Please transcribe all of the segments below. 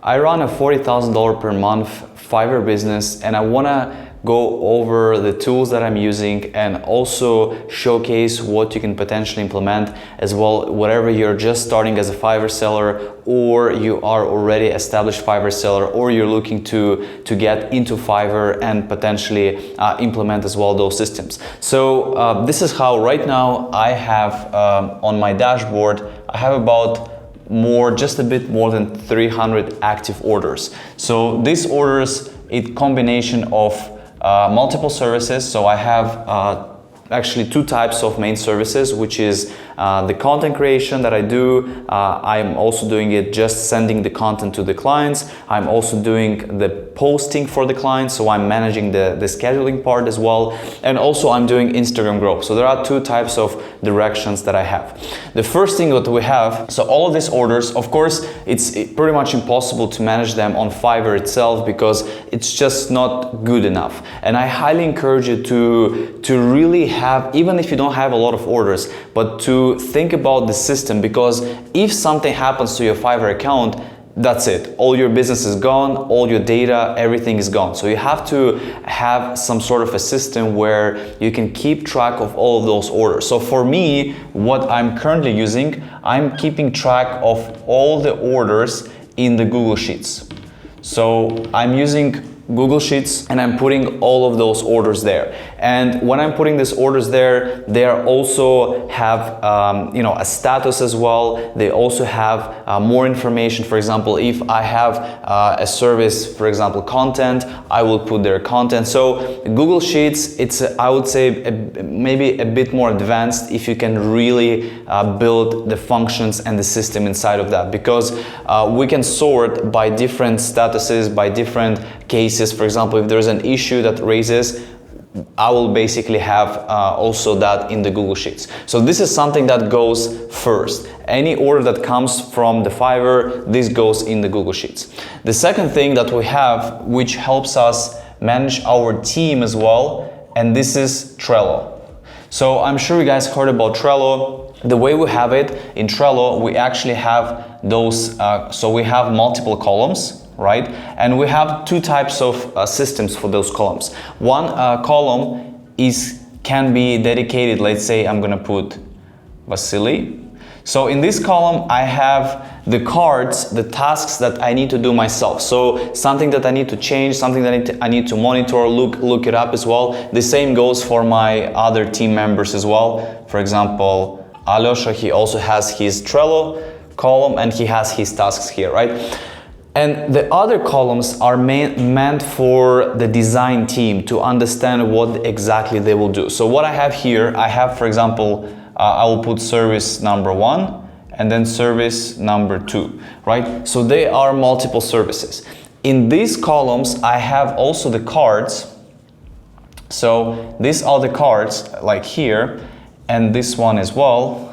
I run a $40,000 per month Fiverr business, and I wanna go over the tools that I'm using and also showcase what you can potentially implement as well, whatever you're just starting as a Fiverr seller, or you are already established Fiverr seller, or you're looking to get into Fiverr and potentially implement as well those systems. So this is how right now I have on my dashboard, I have about just a bit more than 300 active orders. So these orders, it's combination of multiple services. So I have actually two types of main services, which is the content creation that I do. I'm also doing it just sending the content to the clients. I'm also doing the posting for the clients, so I'm managing the scheduling part as well. And also I'm doing Instagram growth. So there are two types of directions that I have. The first thing that we have, so all of these orders, of course, it's pretty much impossible to manage them on Fiverr itself because it's just not good enough. And I highly encourage you to really have, even if you don't have a lot of orders, but to think about the system, because if something happens to your Fiverr account, that's it. All your business is gone, all your data, everything is gone. So you have to have some sort of a system where you can keep track of all of those orders. So for me, what I'm currently using, I'm keeping track of all the orders in the Google Sheets. So I'm using Google Sheets and I'm putting all of those orders there. And when I'm putting these orders there, they are also have a status as well. They also have more information. For example, if I have a service, for example, content, I will put their content. So Google Sheets, it's I would say maybe a bit more advanced if you can really build the functions and the system inside of that, because we can sort by different statuses, by different cases. For example, if there's an issue that raises, I will basically have also that in the Google Sheets. So this is something that goes first. Any order that comes from the Fiverr, this goes in the Google Sheets. The second thing that we have, which helps us manage our team as well, and this is Trello. So I'm sure you guys heard about Trello. The way we have it in Trello, we actually have those, so we have multiple columns, right? And we have two types of systems for those columns. One column can be dedicated, let's say I'm gonna put Vasily. So in this column, I have the cards, the tasks that I need to do myself. So something that I need to change, something that I need to monitor, look it up as well. The same goes for my other team members as well. For example, Alyosha, he also has his Trello column and he has his tasks here, right? And the other columns are meant for the design team to understand what exactly they will do. So what I have here, I have, for example, I will put service number 1 and then service number 2, right? So they are multiple services. In these columns, I have also the cards. So these are the cards, like here, and this one as well.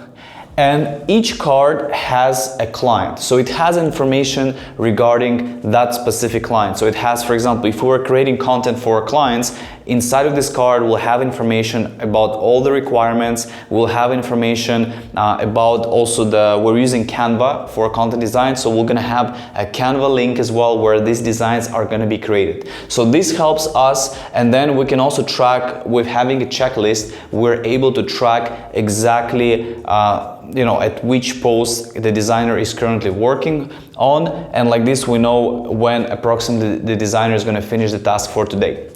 And each card has a client. So it has information regarding that specific client. So it has, for example, if we're creating content for our clients, inside of this card we'll have information about all the requirements. We'll have information about also we're using Canva for content design. So we're gonna have a Canva link as well where these designs are gonna be created. So this helps us, and then we can also track, with having a checklist, we're able to track exactly at which post the designer is currently working on, and like this we know when approximately the designer is going to finish the task for today.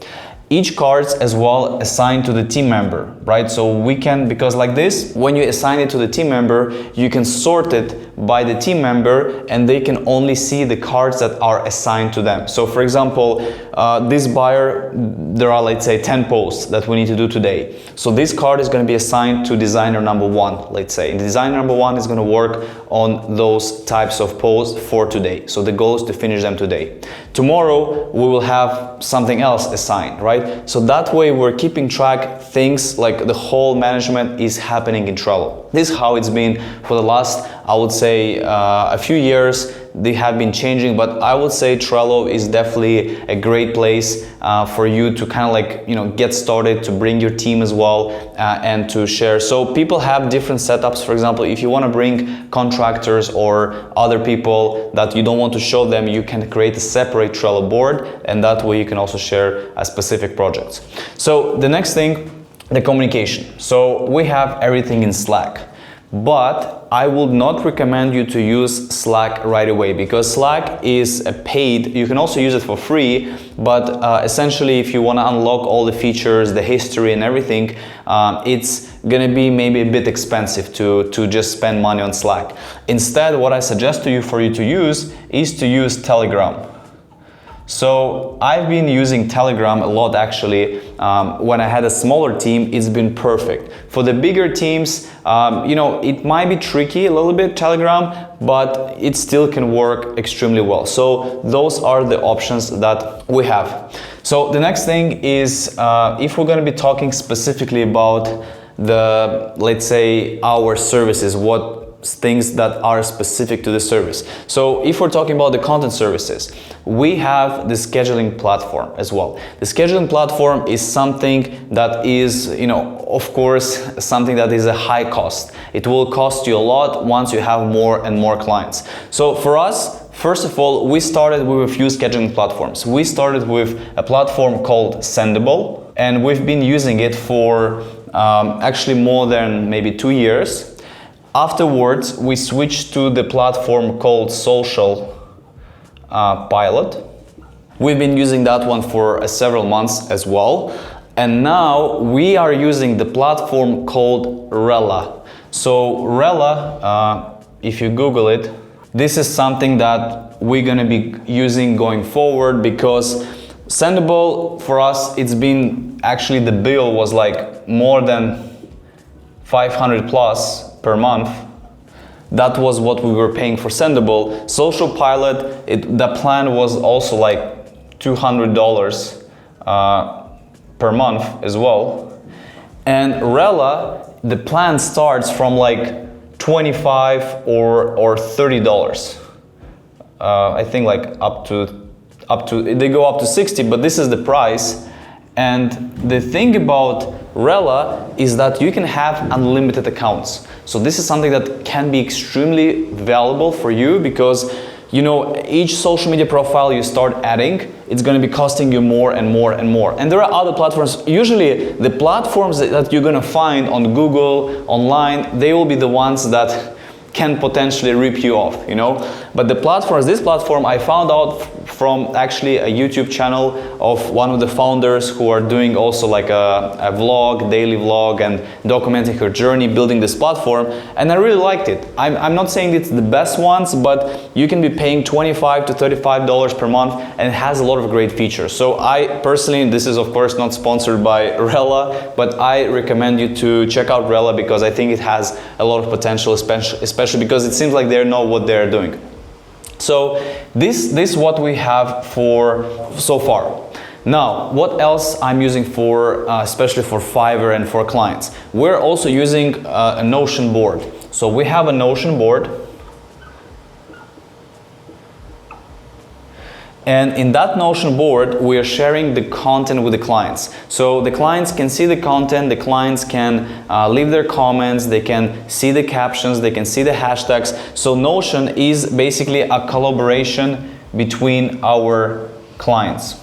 Each card's as well assigned to the team member, right? So we can, because like this, when you assign it to the team member, you can sort it by the team member and they can only see the cards that are assigned to them. So for example, this buyer, there are, let's say, 10 posts that we need to do today. So this card is going to be assigned to designer number 1, let's say. And designer number 1 is going to work on those types of posts for today. So the goal is to finish them today. Tomorrow, we will have something else assigned, right? So that way we're keeping track, things like the whole management is happening in Trello. This is how it's been for the last, I would say, a few years. they have been changing, but I would say Trello is definitely a great place for you to kind of like, you know, get started, to bring your team as well, and to share. So people have different setups. For example, if you want to bring contractors or other people that you don't want to show them, you can create a separate Trello board, and that way you can also share specific projects. So the next thing, the communication. So we have everything in Slack. But I would not recommend you to use Slack right away, because Slack is a paid. You can also use it for free, but essentially if you want to unlock all the features, the history and everything, it's gonna be maybe a bit expensive to just spend money on Slack. Instead, what I suggest to you for you to use is to use Telegram. So I've been using Telegram a lot actually. When I had a smaller team, it's been perfect. For the bigger teams, you know, it might be tricky a little bit, Telegram, but it still can work extremely well. So those are the options that we have. So the next thing is, if we're going to be talking specifically about the, let's say, our services, what things that are specific to the service. So if we're talking about the content services, we have the scheduling platform as well. The scheduling platform is something that is, you know, of course, something that is a high cost. It will cost you a lot once you have more and more clients. So for us, first of all, we started with a few scheduling platforms. We started with a platform called Sendable, and we've been using it for actually more than maybe 2 years. Afterwards, we switched to the platform called Social Pilot. We've been using that one for several months as well. And now we are using the platform called Rela. So Rela, if you Google it, this is something that we're gonna be using going forward, because Sendable for us, it's been actually, the bill was like more than 500 plus per month. That was what we were paying for Sendable. Social Pilot, the plan was also like $200 per month as well. And Rela, the plan starts from like $25 or $30. I think like up to they go up to 60, but this is the price. And the thing about Rela is that you can have unlimited accounts. So this is something that can be extremely valuable for you, because, you know, each social media profile you start adding, it's going to be costing you more and more and more. And there are other platforms. Usually the platforms that you're going to find on Google, online, they will be the ones that can potentially rip you off, you know. But the platforms, this platform, I found out from actually a YouTube channel of one of the founders who are doing also like a vlog, daily vlog, and documenting her journey building this platform, and I really liked it. I'm not saying it's the best ones, but you can be paying $25 to $35 per month, and it has a lot of great features. So I personally, this is of course not sponsored by Rela, but I recommend you to check out Rela, because I think it has a lot of potential, especially because it seems like they know what they're doing. So this is what we have for so far. Now, what else I'm using for, especially for Fiverr and for clients? We're also using a Notion board. So we have a Notion board. And in that Notion board, we are sharing the content with the clients. So the clients can see the content, the clients can leave their comments, they can see the captions, they can see the hashtags. So Notion is basically a collaboration between our clients.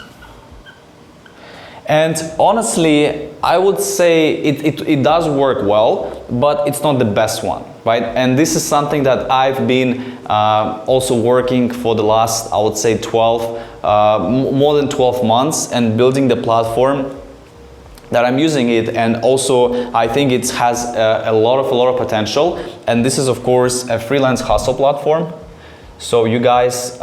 And honestly, I would say it does work well, but it's not the best one, right? And this is something that I've been also working for the last, I would say more than 12 months, and building the platform that I'm using it. And also I think it has a lot of potential. And this is of course a freelance hustle platform. So you guys,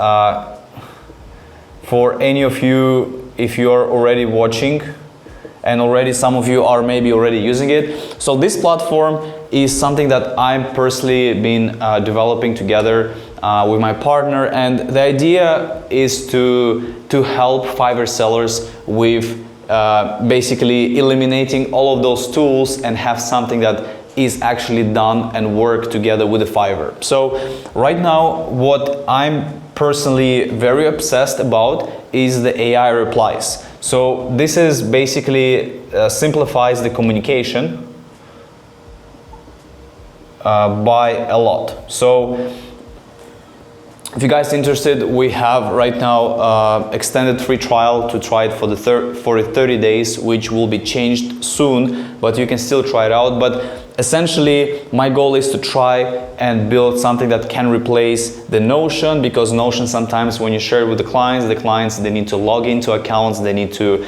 for any of you, if you're already watching, and already some of you are maybe already using it. So this platform is something that I'm personally been developing together with my partner, and the idea is to help Fiverr sellers with basically eliminating all of those tools and have something that is actually done and work together with the Fiverr. So right now what I'm personally very obsessed about is the AI replies. So this is basically simplifies the communication by a lot. So if you guys are interested, we have right now extended free trial to try it for 30 days, which will be changed soon, but you can still try it out. But essentially, my goal is to try and build something that can replace the Notion, because Notion sometimes when you share it with the clients, they need to log into accounts, they need to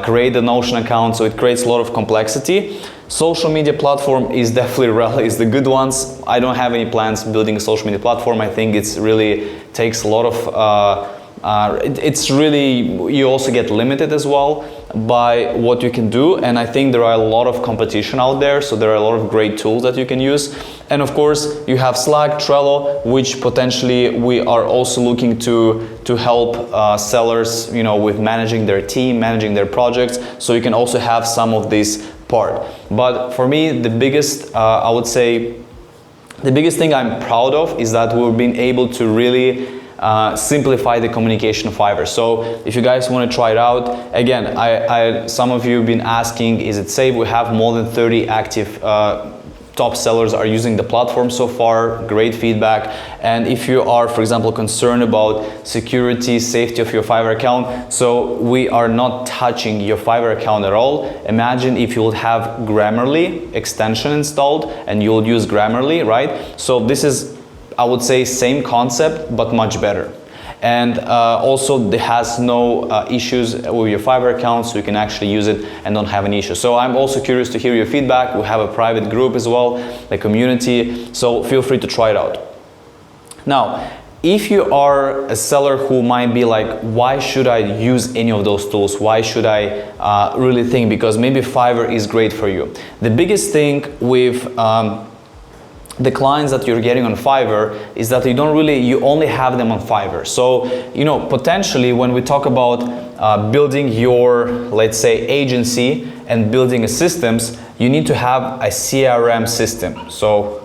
create the Notion account, so it creates a lot of complexity. Social media platform is definitely is the good ones. I don't have any plans building a social media platform. I think it's really takes a lot of it's really, you also get limited as well by what you can do, and I think there are a lot of competition out there, so there are a lot of great tools that you can use. And of course you have Slack, Trello, which potentially we are also looking to help sellers, you know, with managing their team, managing their projects, so you can also have some of this part. But for me, the biggest I would say the biggest thing I'm proud of is that we've been able to really simplify the communication of Fiverr. So if you guys want to try it out, again, some of you have been asking, is it safe? We have more than 30 active top sellers are using the platform so far, great feedback. And if you are, for example, concerned about security, safety of your Fiverr account, so we are not touching your Fiverr account at all. Imagine if you would have Grammarly extension installed and you'll use Grammarly, right? So this is, I would say, same concept, but much better. And also it has no issues with your Fiverr account, so you can actually use it and don't have any issues. So I'm also curious to hear your feedback. We have a private group as well, the community, so feel free to try it out. Now, if you are a seller who might be like, why should I use any of those tools? Why should I really think? Because maybe Fiverr is great for you. The biggest thing with the clients that you're getting on Fiverr is that you only have them on Fiverr. So, you know, potentially when we talk about building your, let's say, agency and building a systems, you need to have a CRM system. So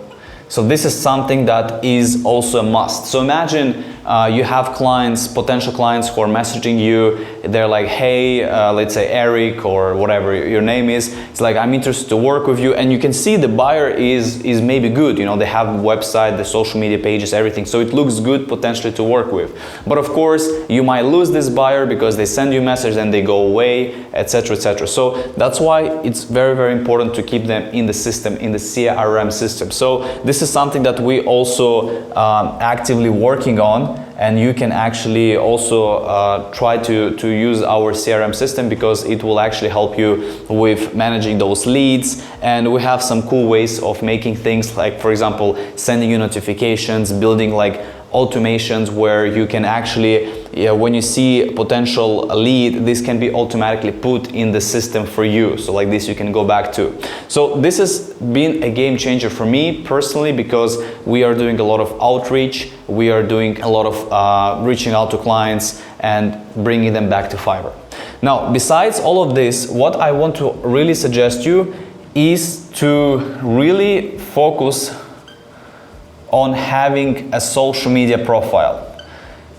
this is something that is also a must. So imagine you have clients, potential clients who are messaging you. They're like, hey, let's say Eric or whatever your name is. It's like, I'm interested to work with you. And you can see the buyer is maybe good. You know, they have a website, the social media pages, everything. So it looks good potentially to work with. But of course, you might lose this buyer because they send you a message and they go away, etc., etc. So that's why it's very, very important to keep them in the system, in the CRM system. So this is something that we also actively working on, and you can actually also try to use our CRM system, because it will actually help you with managing those leads. And we have some cool ways of making things, like for example, sending you notifications, building like automations where you can actually, when you see potential lead, this can be automatically put in the system for you. So like this you can go back to. So this has been a game changer for me personally, because we are doing a lot of outreach, we are doing a lot of reaching out to clients and bringing them back to Fiverr. Now, besides all of this, what I want to really suggest you is to really focus on having a social media profile.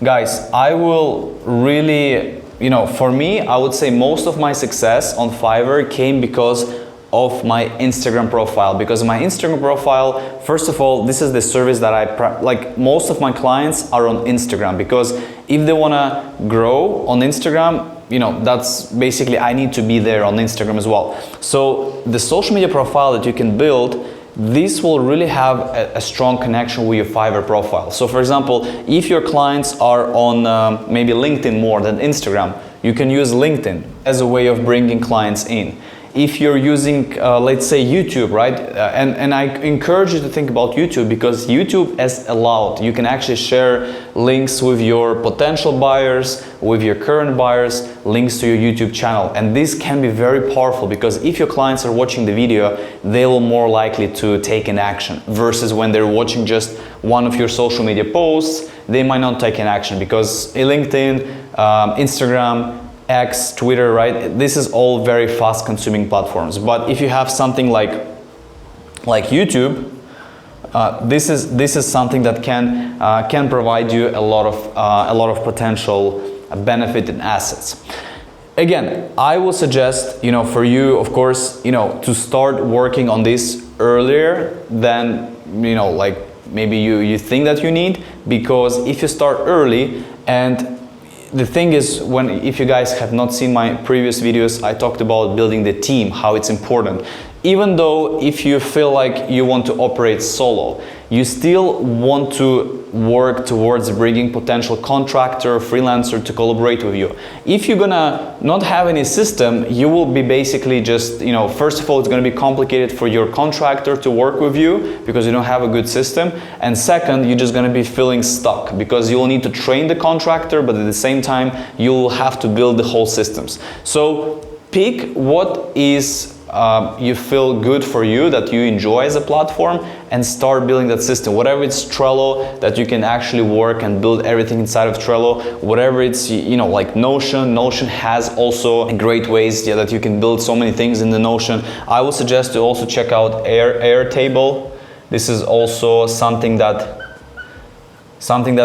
Guys, I will really, you know, for me, I would say most of my success on Fiverr came because of my Instagram profile. Because my Instagram profile, first of all, this is the service that like most of my clients are on Instagram, because if they wanna grow on Instagram, you know, that's basically, I need to be there on Instagram as well. So the social media profile that you can build, this will really have a strong connection with your Fiverr profile. So for example, if your clients are on maybe LinkedIn more than Instagram, you can use LinkedIn as a way of bringing clients in. If you're using, let's say YouTube, right? And I encourage you to think about YouTube, because YouTube has allowed, you can actually share links with your potential buyers, with your current buyers, links to your YouTube channel. And this can be very powerful, because if your clients are watching the video, they will more likely to take an action, versus when they're watching just one of your social media posts, they might not take an action, because LinkedIn, Instagram, X, Twitter, right? This is all very fast consuming platforms. But if you have something like YouTube, this is something that can provide you a lot of potential benefit and assets. Again, I will suggest, for you, of course, to start working on this earlier than, like maybe you think that you need, because if you start early, and the thing is, if you guys have not seen my previous videos, I talked about building the team, how it's important. Even though if you feel like you want to operate solo, you still want to work towards bringing potential contractor, freelancer to collaborate with you. If you're gonna not have any system, you will be basically just, first of all, it's gonna be complicated for your contractor to work with you because you don't have a good system. And second, you're just gonna be feeling stuck because you'll need to train the contractor, but at the same time, you'll have to build the whole systems. So pick what is you feel good for you, that you enjoy as a platform, and start building that system. Whatever it's Trello, that you can actually work and build everything inside of Trello. Whatever it's, like Notion. Notion has also great ways that you can build so many things in the Notion. I would suggest to also check out Airtable. This is also something that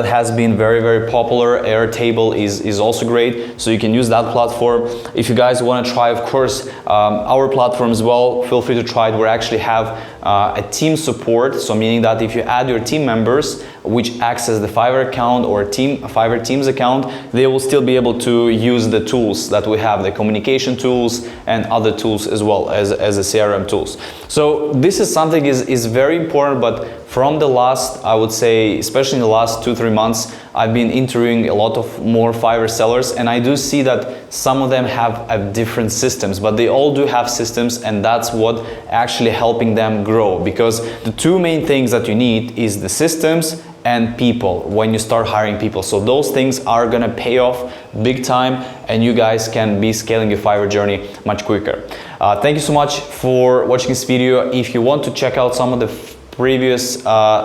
has been very, very popular. Airtable is also great, so you can use that platform. If you guys want to try, of course, our platform as well, feel free to try it. We actually have a team support, so meaning that if you add your team members, which access the Fiverr account or Fiverr Teams account, they will still be able to use the tools that we have, the communication tools and other tools as well as the CRM tools. So this is something is very important, but from the last, I would say, especially in the last 2-3 months, I've been interviewing a lot of more Fiverr sellers, and I do see that some of them have different systems, but they all do have systems, and that's what actually helping them grow, because the two main things that you need is the systems and people when you start hiring people. So those things are gonna pay off big time, and you guys can be scaling your Fiverr journey much quicker. Thank you so much for watching this video. If you want to check out some of the previous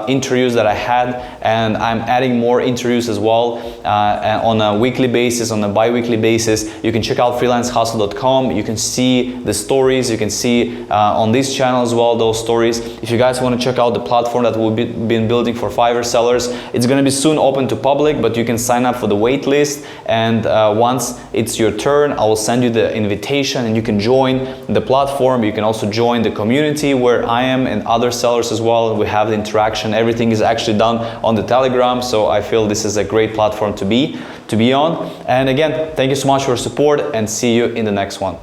interviews that I had, and I'm adding more interviews as well on a weekly basis, on a bi-weekly basis. You can check out freelancehustle.com. You can see the stories, you can see on this channel as well those stories. If you guys want to check out the platform that we've been building for Fiverr sellers, it's going to be soon open to public, but you can sign up for the wait list, and once it's your turn, I will send you the invitation and you can join the platform. You can also join the community where I am and other sellers as well. We have the interaction. Everything is actually done on the Telegram, so I feel this is a great platform to be on. And again, thank you so much for your support, and see you in the next one.